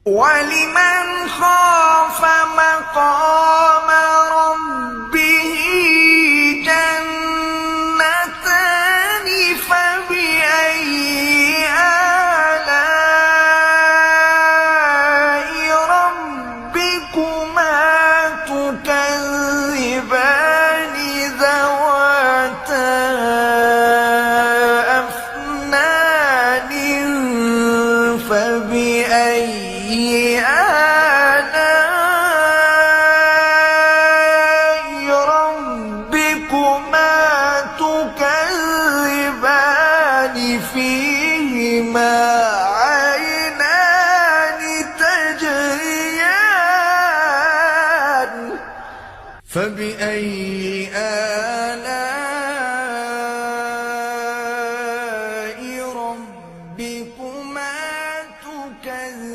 ولمن خاف مقام ربه جنتان فبأي آلاء ربكما تكذبان ذواتا أفنان فبأي آلاء ربكما تكذبان فيهما عينان تجريان فبأي آلاء